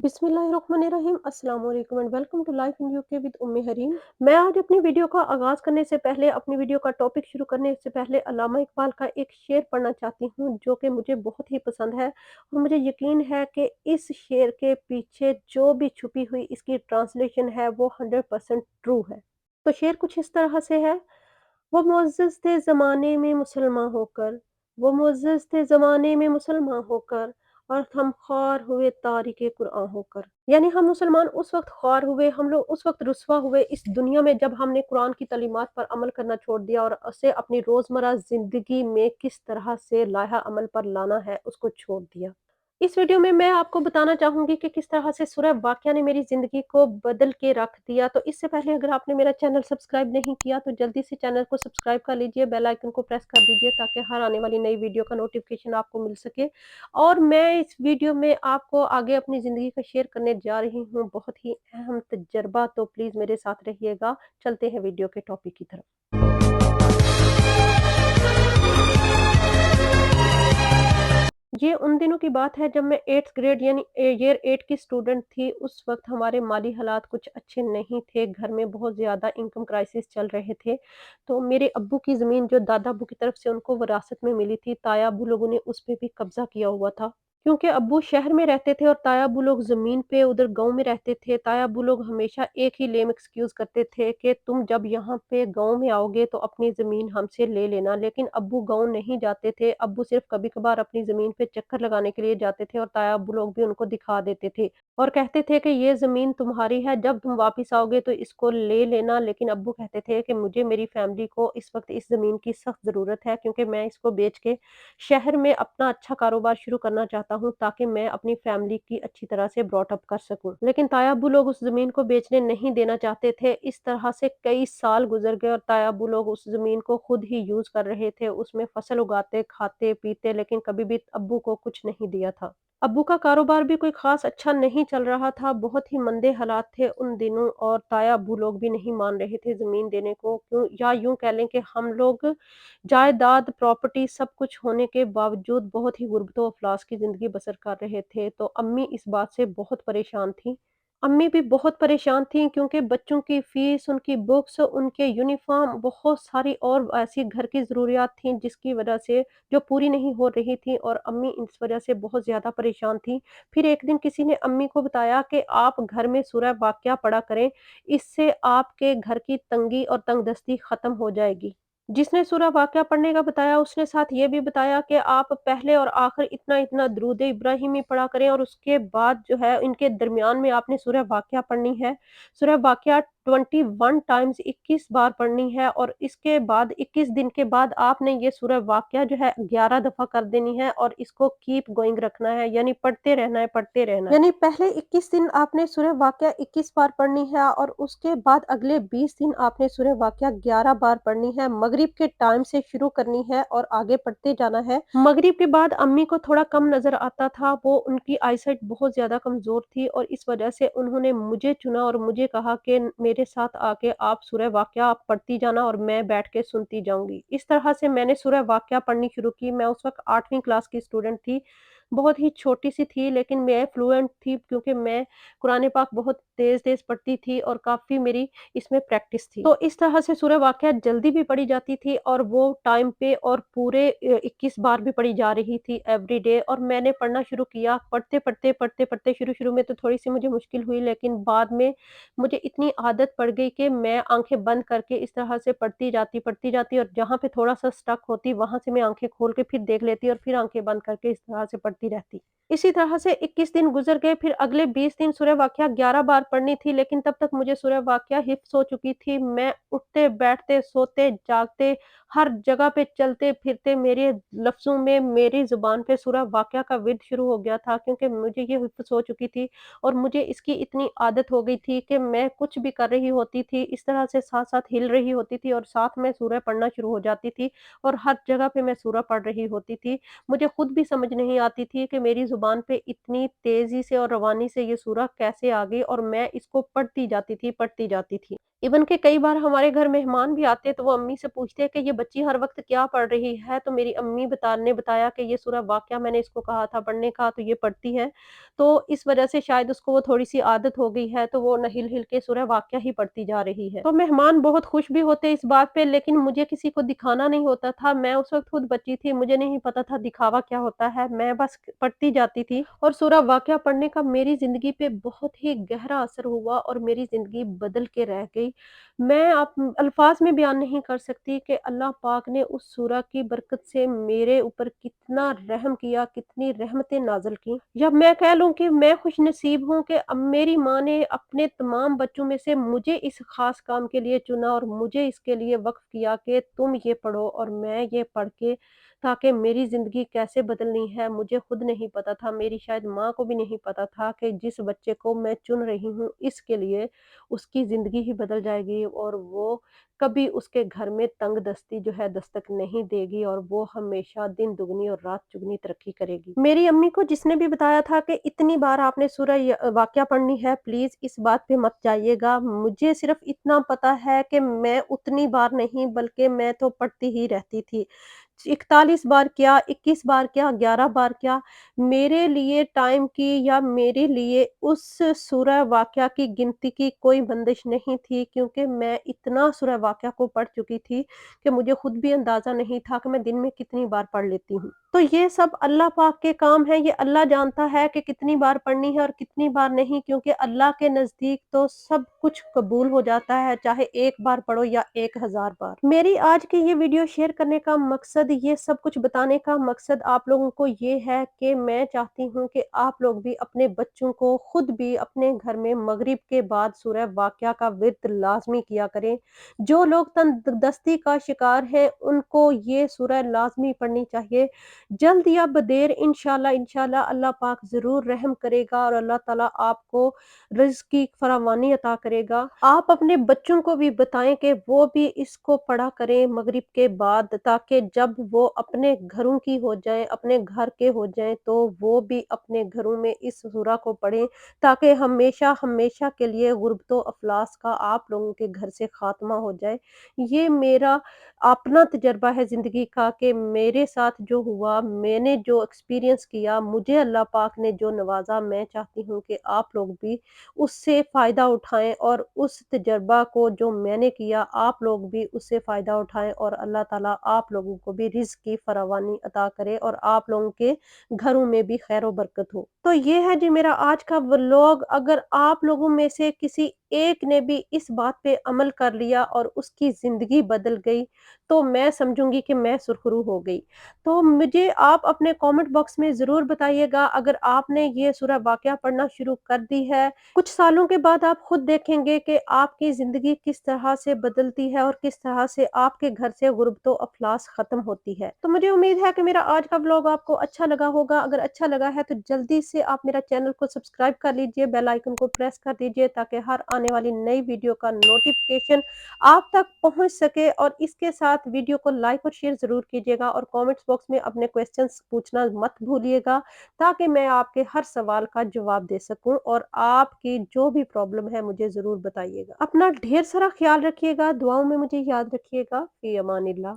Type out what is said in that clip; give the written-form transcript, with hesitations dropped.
बिस्मिल्लाहिर्रहमानिर्रहीम अस्सलाम वालेकुम and welcome to life in UK with Ummi Hareem. मैं आज अपनी वीडियो का आगाज़ करने से पहले, अपनी वीडियो का टॉपिक शुरू करने से पहले अल्लामा इकबाल का एक शेर पढ़ना चाहती हूँ जो कि मुझे बहुत ही पसंद है और मुझे यकीन है कि इस शेर के पीछे जो भी छुपी हुई इसकी ट्रांसलेशन है वो 100% ट्रू है। तो शेर कुछ इस तरह से है, वो मुअज़्ज़ज़ थे ज़माने में मुसलमान होकर, वो मुअज़्ज़ज़ थे ज़माने में मुसलमान होकर और हम ख़्वार हुए तारिके कुरान होकर। यानी हम मुसलमान उस वक़्त ख़्वार हुए, हम लोग उस वक़्त रुसवा हुए इस दुनिया में जब हमने कुरान की तालीमात पर अमल करना छोड़ दिया और उसे अपनी रोज़मर्रा ज़िंदगी में किस तरह से लाहा अमल पर लाना है उसको छोड़ दिया। इस वीडियो में मैं आपको बताना चाहूँगी कि किस तरह से सूरह वाक़िया ने मेरी ज़िंदगी को बदल के रख दिया। तो इससे पहले अगर आपने मेरा चैनल सब्सक्राइब नहीं किया तो जल्दी से चैनल को सब्सक्राइब कर लीजिए, बेल आइकन को प्रेस कर दीजिए ताकि हर आने वाली नई वीडियो का नोटिफ़िकेशन आपको मिल सके। और मैं इस वीडियो में आपको आगे अपनी ज़िंदगी का शेयर करने जा रही हूँ, बहुत ही अहम तजुर्बा, तो प्लीज़ मेरे साथ रहिएगा। चलते हैं वीडियो के टॉपिक की तरफ। ये उन दिनों की बात है जब मैं 8th ग्रेड यानी ईयर 8 की स्टूडेंट थी। उस वक़्त हमारे माली हालात कुछ अच्छे नहीं थे, घर में बहुत ज़्यादा इनकम क्राइसिस चल रहे थे। तो मेरे अब्बू की ज़मीन जो दादा अब्बू की तरफ से उनको विरासत में मिली थी, ताया अब्बू लोगों ने उस पे भी कब्ज़ा किया हुआ था। क्योंकि अब्बू शहर में रहते थे और ताया अब्बू लोग ज़मीन पे उधर गाँव में रहते थे। ताया अब्बू लोग हमेशा एक ही लेम एक्सक्यूज़ करते थे कि तुम जब यहाँ पे गाँव में आओगे तो अपनी ज़मीन हमसे ले लेना। लेकिन अब्बू गाँव नहीं जाते थे, अब्बू सिर्फ़ कभी-कभार अपनी ज़मीन पे चक्कर लगाने के लिए जाते थे और ताया अब्बू लोग भी उनको दिखा देते थे और कहते थे कि ये ज़मीन तुम्हारी है, जब तुम वापिस आओगे तो इसको ले लेना। लेकिन अब्बू कहते थे कि मुझे मेरी फैमिली को इस वक़्त इस ज़मीन की सख्त ज़रूरत है क्योंकि मैं इसको बेच के शहर में अपना अच्छा कारोबार शुरू करना चाहता हूँ ताकि मैं अपनी फैमिली की अच्छी तरह से ब्रॉट अप कर सकूँ। लेकिन ताया अब्बू लोग उस ज़मीन को बेचने नहीं देना चाहते थे। इस तरह से कई साल गुज़र गए और ताया अब्बू लोग उस ज़मीन को खुद ही यूज़ कर रहे थे। उसमें फसल उगाते, खाते-पीते, लेकिन कभी भी अब्बू को कुछ नहीं दिया था। अब्बू का कारोबार भी कोई ख़ास अच्छा नहीं चल रहा था, बहुत ही मंदे हालात थे उन दिनों और ताया अब्बू लोग भी नहीं मान रहे थे ज़मीन देने को, क्यों या यूँ कह लें कि हम लोग जायदाद, प्रॉपर्टी सब कुछ होने के बावजूद बहुत ही गुर्बत-ओ-अफ़लास की ज़िंदगी बसर कर रहे थे। तो अम्मी इस बात से बहुत परेशान थीं। अम्मी भी बहुत परेशान थीं क्योंकि बच्चों की फ़ीस, उनकी बुक्स, उनके यूनिफ़ॉर्म, बहुत सारी और ऐसी घर की ज़रूरियात थीं जिसकी वज़ह से जो पूरी नहीं हो रही थी और अम्मी इस वज़ह से बहुत ज़्यादा परेशान थीं। फिर एक दिन किसी ने अम्मी को बताया कि आप घर में सूरह वाक़िया पढ़ा करें, इससे आपके घर की तंगी और तंगदस्ती ख़त्म हो जाएगी। जिसने सूरह वाक़िया पढ़ने का बताया उसने साथ ये भी बताया कि आप पहले और आखिर इतना-इतना दुरूद इब्राहिमी पढ़ा करें और उसके बाद जो है इनके दरमियान में आपने सूरह वाक़िया पढ़नी है। सूरह वाक़िया 21 टाइम्स 21 बार पढ़नी है और इसके बाद 21 दिन के बाद आपने ये सूरह वाक़िया जो है 11 दफ़ा कर देनी है और इसको कीप गोइंग रखना है, यानी पढ़ते रहना है, पढ़ते रहना है। यानी पहले 21 दिन आपने सूरह वाक़िया 21 बार पढ़नी है और उसके बाद अगले 20 दिन आपने सूरह वाक़िया 11 बार पढ़नी है। मगरिब के टाइम से शुरू करनी है और आगे पढ़ते जाना है। मगरिब के बाद अम्मी को थोड़ा कम नज़र आता था, वो उनकी आईसाइट बहुत ज़्यादा कमज़ोर थी और इस वजह से उन्होंने मुझे चुना और मुझे कहा कि मेरे साथ आके आप सूरह वाक़िया आप पढ़ती जाना और मैं बैठ के सुनती जाऊँगी। इस तरह से मैंने सूरह वाक़िया पढ़नी शुरू की। मैं उस वक़्त 8वीं क्लास की स्टूडेंट थी। बहुत ही छोटी-सी थी लेकिन मैं फ्लुएंट थी क्योंकि मैं कुरान पाक बहुत तेज़-तेज़ पढ़ती थी और काफ़ी मेरी इसमें प्रैक्टिस थी। तो इस तरह से सूरह वाक़िया जल्दी भी पढ़ी जाती थी और वो टाइम पे और पूरे 21 बार भी पढ़ी जा रही थी एवरीडे और मैंने पढ़ना शुरू किया। पढ़ते-पढ़ते, पढ़ते-पढ़ते शुरू-शुरू में तो थोड़ी-सी मुझे मुश्किल हुई लेकिन बाद में मुझे इतनी आदत पड़ गई कि मैं आँखें बंद करके इस तरह से पढ़ती जाती और जहाँ पे थोड़ा-सा स्टक होती वहाँ से मैं आँखें खोल के फिर देख लेती और फिर आँखें बंद करके इस तरह से पढ़ती रहती। इसी तरह से 21 दिन गुज़र गए, फिर अगले 20 दिन सूरह वाक़िया 11 बार पढ़नी थी लेकिन तब तक मुझे सूरह वाक़िया हिफ़्ज़ हो चुकी थी। मैं उठते, बैठते, सोते, जागते, हर जगह पे चलते-फिरते मेरे लफ्ज़ों में, मेरी ज़ुबान पे सूरह वाक़िया का विर्द शुरू हो गया था क्योंकि मुझे ये हिफ़्ज़ हो चुकी थी और मुझे इसकी इतनी आदत हो गई थी कि मैं कुछ भी कर रही होती थी, इस तरह से साथ-साथ हिल रही होती थी और साथ में सूरह पढ़ना शुरू हो जाती थी और हर जगह पे मैं सूरह पढ़ रही होती थी। मुझे खुद भी समझ नहीं आती थी कि मेरी ज़ुबान पे इतनी तेज़ी से और रवानी से ये सूरह कैसे आ गई, और मैं इसको पढ़ती जाती थी, पढ़ती जाती थी। इवन कि कई बार हमारे घर मेहमान भी आते तो वो अम्मी से पूछते हैं कि ये बच्ची हर वक़्त क्या पढ़ रही है? तो मेरी अम्मी ने बताया कि ये सूरह वाक़या मैंने इसको कहा था पढ़ने का, तो ये पढ़ती है। तो इस वज़ह से शायद उसको वो थोड़ी-सी आदत हो गई है, तो वो न हिल-हिल के सूरह वाक़या ही पढ़ती जा रही है। तो मेहमान बहुत खुश भी होते इस बात पे, लेकिन मुझे किसी को दिखाना नहीं होता था। मैं उस वक़्त खुद बच्ची थी, मुझे नहीं पता था दिखावा क्या होता है। मैं बस पढ़ती जाती थी, और सूरह वाक़या पढ़ने का मेरी ज़िंदगी पे बहुत ही गहरा असर हुआ और मेरी ज़िंदगी बदल के रह गई। मैं आप अल्फ़ाज़ में बयान नहीं कर सकती कि अल्लाह पाक ने उस सूरह की बरकत से मेरे ऊपर कितना रहम किया, कितनी रहमतें नाज़िल की। या मैं कह लूँ कि मैं खुशनसीब हूँ कि अब मेरी माँ ने अपने तमाम बच्चों में से मुझे इस ख़ास काम के लिए चुना और मुझे इसके लिए वक़्फ़ किया कि तुम ये पढ़ो, और मैं ये पढ़ के, ताकि मेरी ज़िंदगी कैसे बदलनी है मुझे खुद नहीं पता था, मेरी शायद माँ को भी नहीं पता था कि जिस बच्चे को मैं चुन रही हूँ इसके लिए उसकी ज़िंदगी ही बदल जाएगी, और वो कभी उसके घर में तंग-दस्ती जो है दस्तक नहीं देगी, और वो हमेशा दिन दुगनी और रात चुगनी तरक्की करेगी। मेरी अम्मी को जिसने भी बताया था कि इतनी बार आपने सूरह वाक़या पढ़नी है, प्लीज़ इस बात पे मत जाइएगा। मुझे सिर्फ़ इतना पता है कि मैं उतनी बार नहीं, बल्कि मैं तो पढ़ती ही रहती थी। 41 बार क्या, 21 बार क्या, 11 बार क्या, मेरे लिए टाइम की या मेरे लिए उस सूरह वाक़या की गिनती की कोई बंदिश नहीं थी, क्योंकि मैं इतना सूरह वाक़या को पढ़ चुकी थी कि मुझे खुद भी अंदाज़ा नहीं था कि मैं दिन में कितनी बार पढ़ लेती हूँ। तो ये सब अल्लाह पाक के काम हैं, ये अल्लाह जानता है कि कितनी बार पढ़नी है और कितनी बार नहीं, क्योंकि अल्लाह के नज़दीक तो सब कुछ कबूल हो जाता है, चाहे 1 बार पढ़ो या 1000 बार। मेरी आज की ये वीडियो शेयर करने का मकसद, ये सब कुछ बताने का मकसद आप लोगों को ये है कि मैं चाहती हूँ कि आप लोग भी अपने बच्चों को, खुद भी अपने घर में मगरिब के बाद सूरह वाक़या का विर्द लाज़मी किया करें। जो लोग तंग-दस्ती का शिकार हैं, उनको ये सूरह लाज़मी पढ़नी चाहिए। जल्द या बदेर इंशाल्लाह इंशाल्लाह अल्लाह पाक ज़रूर रहम करेगा, और अल्लाह ताला आपको रिज़्क़ की फरावानी अता करेगा। आप अपने बच्चों को भी बताएँ कि वो भी इसको पढ़ा करें मगरिब के बाद, ताकि जब वो अपने घरों की हो जाएँ, अपने घर के हो जाएँ, तो वो भी अपने घरों में इस सूरा को पढ़ें, ताकि हमेशा हमेशा के लिए गुर्बत व अफ़लास का आप लोगों के घर से ख़ात्मा हो जाए। ये मेरा अपना तजुर्बा है ज़िंदगी का कि मेरे साथ जो हुआ, मैंने जो एक्सपीरियंस किया, मुझे अल्लाह पाक ने जो नवाज़ा, मैं चाहती हूँ कि आप लोग भी उससे फ़ायदा उठाएँ, और उस तजुर्बा को जो मैंने किया, आप लोग भी उससे फ़ायदा उठाएँ, और अल्लाह ताला आप लोगों को भी रिज़्क़ की फरावानी अता करे, और आप लोगों के घरों में भी खैर व बरकत हो। तो ये है जी मेरा आज का व्लॉग। अगर आप लोगों में से किसी एक ने भी इस बात पे अमल कर लिया और उसकी ज़िंदगी बदल गई, तो मैं समझूँगी कि मैं सुरखरू हो गई। तो मुझे आप अपने कमेंट बॉक्स में ज़रूर बताइएगा, अगर आपने ये सूरह वाक़या पढ़ना शुरू कर दी है। कुछ सालों के बाद आप खुद देखेंगे कि आपकी ज़िंदगी किस तरह से बदलती है, और किस तरह से आपके घर से गुर्बत व अफ़लास ख़त्म होती है। तो मुझे उम्मीद है कि मेरा आज का व्लॉग आपको अच्छा लगा होगा। अगर अच्छा लगा है तो जल्दी से आप मेरा चैनल को सब्सक्राइब कर लीजिए, बेल आइकन को प्रेस कर दीजिए, ताकि हर आने वाली नई वीडियो का नोटिफ़िकेशन आप तक पहुँच सके। और इसके साथ वीडियो को लाइक और शेयर ज़रूर कीजिएगा, और कमेंट्स बॉक्स में अपने क्वेश्चंस पूछना मत भूलिएगा, ताकि मैं आपके हर सवाल का जवाब दे सकूं, और आपकी जो भी प्रॉब्लम है मुझे ज़रूर बताइएगा। अपना ढेर सारा ख्याल रखिएगा, दुआओं में मुझे याद रखिएगा। फ़ी अमानिल्लाह।